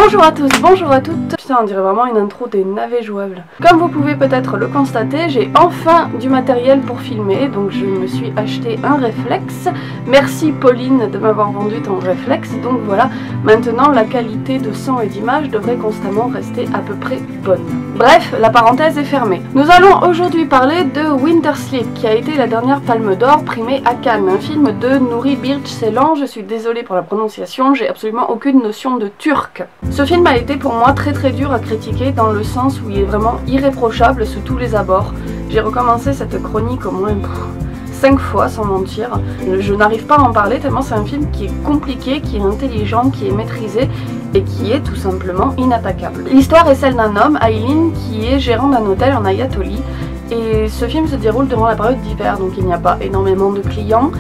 Bonjour à tous, bonjour à toutes. Putain, on dirait vraiment une intro des navets jouables. Comme vous pouvez peut-être le constater, j'ai enfin du matériel pour filmer, donc je me suis acheté un réflexe. Merci Pauline de m'avoir vendu ton réflexe. Donc voilà, maintenant la qualité de son et d'image devrait constamment rester à peu près bonne. Bref, la parenthèse est fermée. Nous allons aujourd'hui parler de Winter Sleep, qui a été la dernière Palme d'Or primée à Cannes, un film de Nuri Bilge Ceylan. Je suis désolée pour la prononciation, j'ai absolument aucune notion de turc. Ce film a été pour moi très dur à critiquer dans le sens où il est vraiment irréprochable sous tous les abords. J'ai recommencé cette chronique au moins 5 fois sans mentir. Je n'arrive pas à en parler tellement c'est un film qui est compliqué, qui est intelligent, qui est maîtrisé et qui est tout simplement inattaquable. L'histoire est celle d'un homme, Aylin, qui est gérant d'un hôtel en Ayatollah, et ce film se déroule durant la période d'hiver, donc il n'y a pas énormément de clients.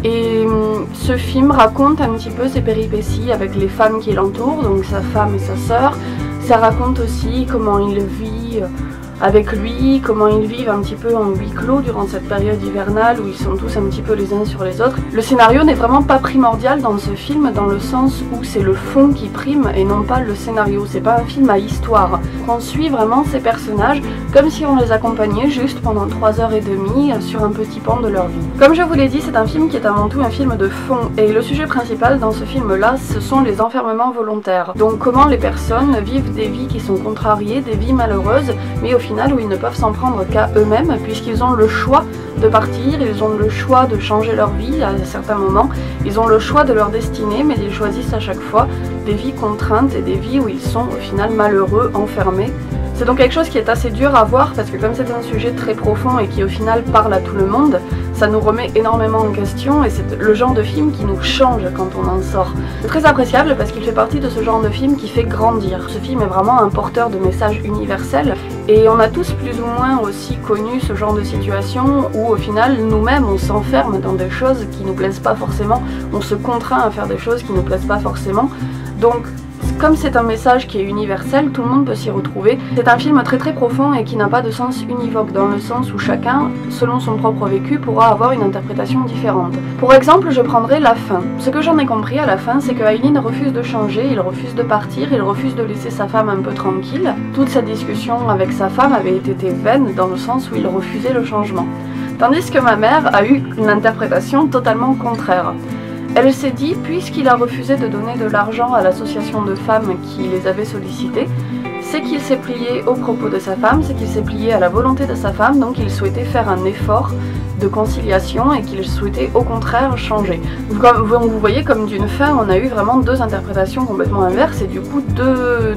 Et ce film raconte un petit peu ses péripéties avec les femmes qui l'entourent, donc sa femme et sa sœur. Ça raconte aussi comment il vit avec lui, comment ils vivent un petit peu en huis clos durant cette période hivernale où ils sont tous un petit peu les uns sur les autres. Le scénario n'est vraiment pas primordial dans ce film, dans le sens où c'est le fond qui prime et non pas le scénario. C'est pas un film à histoire. On suit vraiment ces personnages comme si on les accompagnait juste pendant 3h30 sur un petit pan de leur vie. Comme je vous l'ai dit, c'est un film qui est avant tout un film de fond, et le sujet principal dans ce film-là, ce sont les enfermements volontaires. Donc comment les personnes vivent des vies qui sont contrariées, des vies malheureuses, mais au final où ils ne peuvent s'en prendre qu'à eux-mêmes, puisqu'ils ont le choix de partir, ils ont le choix de changer leur vie à certains moments, ils ont le choix de leur destinée, mais ils choisissent à chaque fois des vies contraintes et des vies où ils sont au final malheureux, enfermés. C'est donc quelque chose qui est assez dur à voir parce que comme c'est un sujet très profond et qui au final parle à tout le monde, ça nous remet énormément en question et c'est le genre de film qui nous change quand on en sort. C'est très appréciable parce qu'il fait partie de ce genre de film qui fait grandir. Ce film est vraiment un porteur de messages universels et on a tous plus ou moins aussi connu ce genre de situation où au final nous-mêmes on s'enferme dans des choses qui nous plaisent pas forcément, on se contraint à faire des choses qui nous plaisent pas forcément. Donc comme c'est un message qui est universel, tout le monde peut s'y retrouver. C'est un film très profond et qui n'a pas de sens univoque, dans le sens où chacun, selon son propre vécu, pourra avoir une interprétation différente. Pour exemple, je prendrai la fin. Ce que j'en ai compris à la fin, c'est que Aylin refuse de changer, il refuse de partir, il refuse de laisser sa femme un peu tranquille. Toute sa discussion avec sa femme avait été vaine, dans le sens où il refusait le changement. Tandis que ma mère a eu une interprétation totalement contraire. Elle s'est dit, puisqu'il a refusé de donner de l'argent à l'association de femmes qui les avait sollicitées, c'est qu'il s'est plié aux propos de sa femme, c'est qu'il s'est plié à la volonté de sa femme, donc il souhaitait faire un effort de conciliation et qu'il souhaitait au contraire changer. Vous voyez, comme d'une fin, on a eu vraiment deux interprétations complètement inverses et du coup deux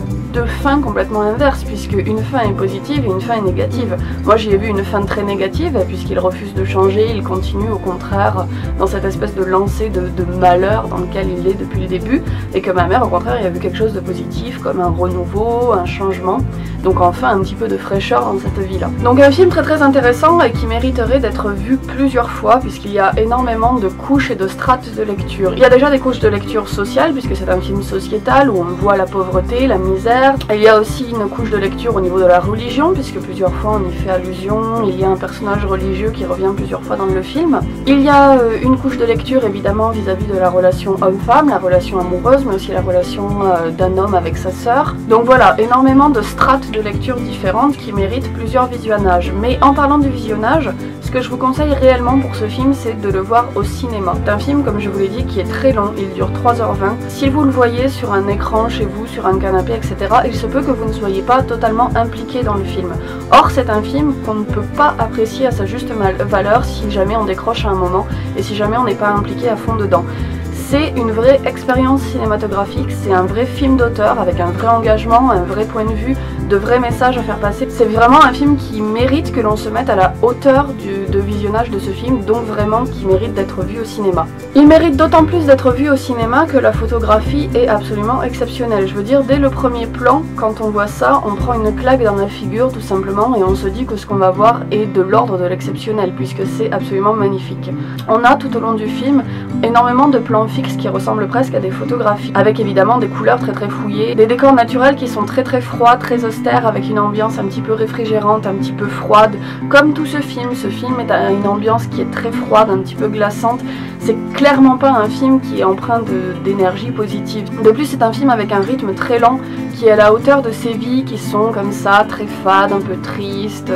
fins complètement inverses, puisque une fin est positive et une fin est négative. Moi j'y ai vu une fin très négative puisqu'il refuse de changer, il continue au contraire dans cette espèce de lancée de malheur dans lequel il est depuis le début, et que ma mère au contraire il a vu quelque chose de positif comme un renouveau, un changement, donc enfin un petit peu de fraîcheur dans cette vie là. Donc un film très intéressant et qui mériterait d'être vu plusieurs fois puisqu'il y a énormément de couches et de strates de lecture. Il y a déjà des couches de lecture sociale puisque c'est un film sociétal où on voit la pauvreté, la misère. Et il y a aussi une couche de lecture au niveau de la religion puisque plusieurs fois on y fait allusion, il y a un personnage religieux qui revient plusieurs fois dans le film. Il y a une couche de lecture évidemment vis-à-vis de la relation homme-femme, la relation amoureuse mais aussi la relation d'un homme avec sa sœur. Donc voilà, énormément de strates de lecture différentes qui méritent plusieurs visionnages. Mais en parlant du visionnage, ce que je vous conseille réellement pour ce film, c'est de le voir au cinéma. C'est un film, comme je vous l'ai dit, qui est très long, il dure 3h20. Si vous le voyez sur un écran chez vous, sur un canapé, etc., il se peut que vous ne soyez pas totalement impliqué dans le film. Or, c'est un film qu'on ne peut pas apprécier à sa juste valeur si jamais on décroche à un moment et si jamais on n'est pas impliqué à fond dedans. C'est une vraie expérience cinématographique, c'est un vrai film d'auteur avec un vrai engagement, un vrai point de vue, de vrais messages à faire passer. C'est vraiment un film qui mérite que l'on se mette à la hauteur de visionnage de ce film, donc vraiment qui mérite d'être vu au cinéma. Il mérite d'autant plus d'être vu au cinéma que la photographie est absolument exceptionnelle. Je veux dire, dès le premier plan, quand on voit ça, on prend une claque dans la figure tout simplement et on se dit que ce qu'on va voir est de l'ordre de l'exceptionnel puisque c'est absolument magnifique. On a tout au long du film énormément de plans fixes fixes qui ressemblent presque à des photographies, avec évidemment des couleurs très très fouillées, des décors naturels qui sont très très froids, très austères, avec une ambiance un petit peu réfrigérante, un petit peu froide, comme tout ce film. Ce film est à une ambiance qui est très froide, un petit peu glaçante. C'est clairement pas un film qui est empreint d'énergie positive. De plus, c'est un film avec un rythme très lent, qui est à la hauteur de ces vies qui sont comme ça, très fades, un peu tristes,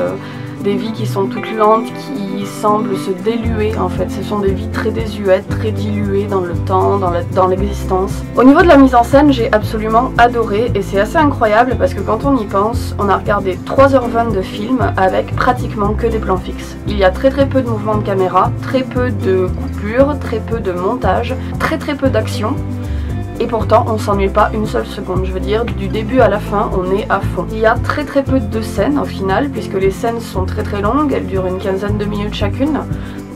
des vies qui sont toutes lentes, qui semblent se déluer en fait. Ce sont des vies très désuètes, très diluées dans le temps, dans l'existence. Au niveau de la mise en scène, j'ai absolument adoré et c'est assez incroyable parce que quand on y pense, on a regardé 3h20 de film avec pratiquement que des plans fixes. Il y a très très peu de mouvements de caméra, très peu de coupures, très peu de montage, très peu d'action. Et pourtant, on s'ennuie pas une seule seconde. Je veux dire, du début à la fin, on est à fond. Il y a très peu de scènes au final, puisque les scènes sont très longues, elles durent une quinzaine de minutes chacune.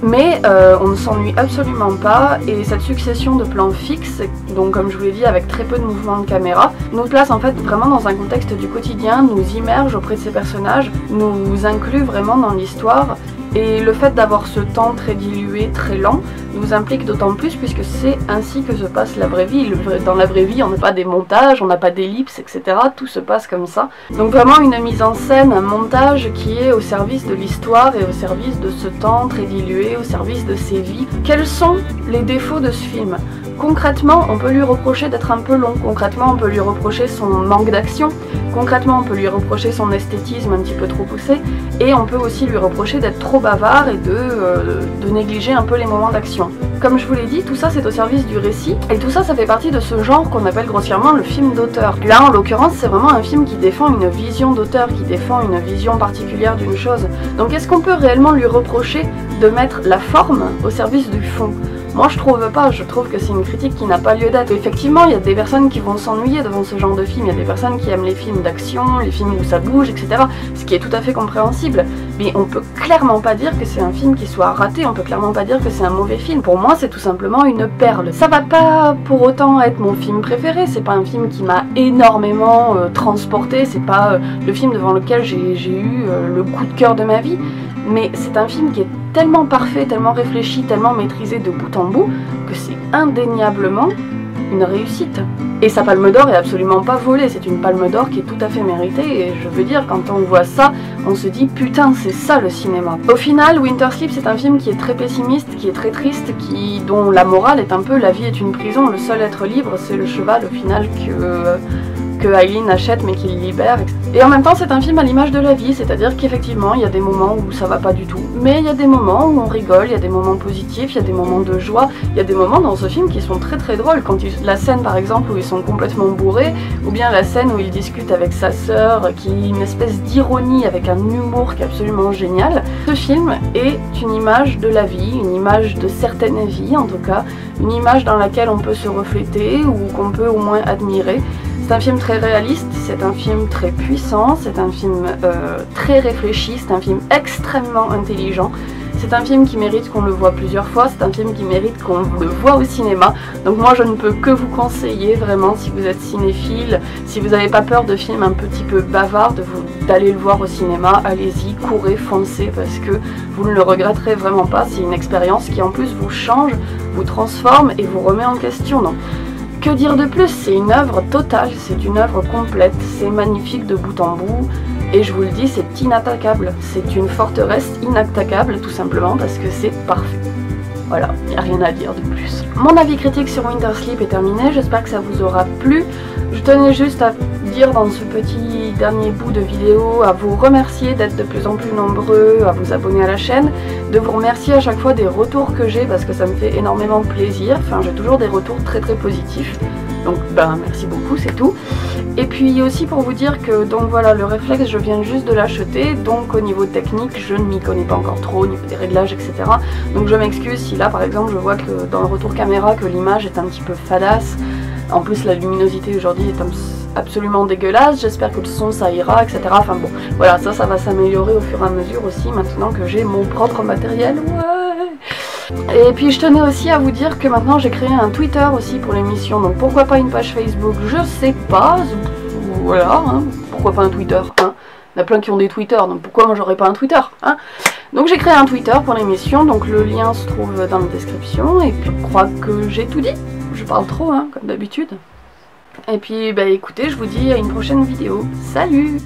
Mais on ne s'ennuie absolument pas, et cette succession de plans fixes, donc comme je vous l'ai dit avec très peu de mouvements de caméra, nous place en fait vraiment dans un contexte du quotidien, nous immerge auprès de ces personnages, nous inclut vraiment dans l'histoire. Et le fait d'avoir ce temps très dilué, très lent, nous implique d'autant plus puisque c'est ainsi que se passe la vraie vie. Dans la vraie vie, on n'a pas des montages, on n'a pas d'ellipses, etc. Tout se passe comme ça. Donc vraiment une mise en scène, un montage qui est au service de l'histoire et au service de ce temps très dilué, au service de ces vies. Quels sont les défauts de ce film ? Concrètement, on peut lui reprocher d'être un peu long. Concrètement, on peut lui reprocher son manque d'action. Concrètement, on peut lui reprocher son esthétisme un petit peu trop poussé. Et on peut aussi lui reprocher d'être trop bavard et de négliger un peu les moments d'action. Comme je vous l'ai dit, tout ça c'est au service du récit. Et tout ça, ça fait partie de ce genre qu'on appelle grossièrement le film d'auteur. Là, en l'occurrence, c'est vraiment un film qui défend une vision d'auteur, qui défend une vision particulière d'une chose. Donc est-ce qu'on peut réellement lui reprocher de mettre la forme au service du fond ? Moi je trouve pas, je trouve que c'est une critique qui n'a pas lieu d'être. Effectivement, il y a des personnes qui vont s'ennuyer devant ce genre de film, il y a des personnes qui aiment les films d'action, les films où ça bouge, etc. Ce qui est tout à fait compréhensible. Mais on peut clairement pas dire que c'est un film qui soit raté, on peut clairement pas dire que c'est un mauvais film. Pour moi, c'est tout simplement une perle. Ça va pas pour autant être mon film préféré, c'est pas un film qui m'a énormément transporté, c'est pas le film devant lequel j'ai eu le coup de cœur de ma vie. Mais c'est un film qui est tellement parfait, tellement réfléchi, tellement maîtrisé de bout en bout, que c'est indéniablement une réussite. Et sa palme d'or est absolument pas volée, c'est une palme d'or qui est tout à fait méritée, et je veux dire, quand on voit ça, on se dit putain, c'est ça le cinéma. Au final, Winter Sleep, c'est un film qui est très pessimiste, qui est très triste, dont la morale est un peu la vie est une prison, le seul être libre, c'est le cheval au final que Eileen achète mais qu'il libère. Et en même temps, c'est un film à l'image de la vie, c'est-à-dire qu'effectivement, il y a des moments où ça va pas du tout, mais il y a des moments où on rigole, il y a des moments positifs, il y a des moments de joie, il y a des moments dans ce film qui sont très drôles, quand la scène par exemple où ils sont complètement bourrés, ou bien la scène où il discute avec sa sœur, qui est une espèce d'ironie avec un humour qui est absolument génial. Ce film est une image de la vie, une image de certaines vies en tout cas, une image dans laquelle on peut se refléter ou qu'on peut au moins admirer. C'est un film très réaliste, c'est un film très puissant, c'est un film très réfléchi, c'est un film extrêmement intelligent. C'est un film qui mérite qu'on le voit plusieurs fois, c'est un film qui mérite qu'on le voit au cinéma. Donc moi je ne peux que vous conseiller vraiment, si vous êtes cinéphile, si vous n'avez pas peur de films un petit peu bavards, d'aller le voir au cinéma, allez-y, courez, foncez, parce que vous ne le regretterez vraiment pas. C'est une expérience qui en plus vous change, vous transforme et vous remet en question. Donc, que dire de plus? C'est une œuvre totale, c'est une œuvre complète, c'est magnifique de bout en bout. Et je vous le dis, c'est inattaquable, c'est une forteresse inattaquable tout simplement parce que c'est parfait. Voilà, il n'y a rien à dire de plus. Mon avis critique sur Winter Sleep est terminé, j'espère que ça vous aura plu. Je tenais juste à dire dans ce petit dernier bout de vidéo, à vous remercier d'être de plus en plus nombreux, à vous abonner à la chaîne, de vous remercier à chaque fois des retours que j'ai parce que ça me fait énormément plaisir, enfin j'ai toujours des retours très positifs. Donc ben merci beaucoup, c'est tout. Et puis aussi pour vous dire que donc voilà, le réflexe je viens juste de l'acheter, donc au niveau technique je ne m'y connais pas encore trop, au niveau des réglages etc. Donc je m'excuse si là par exemple je vois que dans le retour caméra que l'image est un petit peu fadasse. En plus la luminosité aujourd'hui est absolument dégueulasse, j'espère que le son ça ira etc. Enfin bon, voilà, ça va s'améliorer au fur et à mesure aussi maintenant que j'ai mon propre matériel. Ouais. Et puis je tenais aussi à vous dire que maintenant j'ai créé un Twitter aussi pour l'émission, donc pourquoi pas une page Facebook, je sais pas, voilà, hein, pourquoi pas un Twitter, hein. Il y en a plein qui ont des Twitter, donc pourquoi moi j'aurais pas un Twitter, hein. Donc j'ai créé un Twitter pour l'émission, donc le lien se trouve dans la description, et puis je crois que j'ai tout dit. je parle trop, hein, comme d'habitude. Et puis, bah écoutez, je vous dis à une prochaine vidéo. Salut!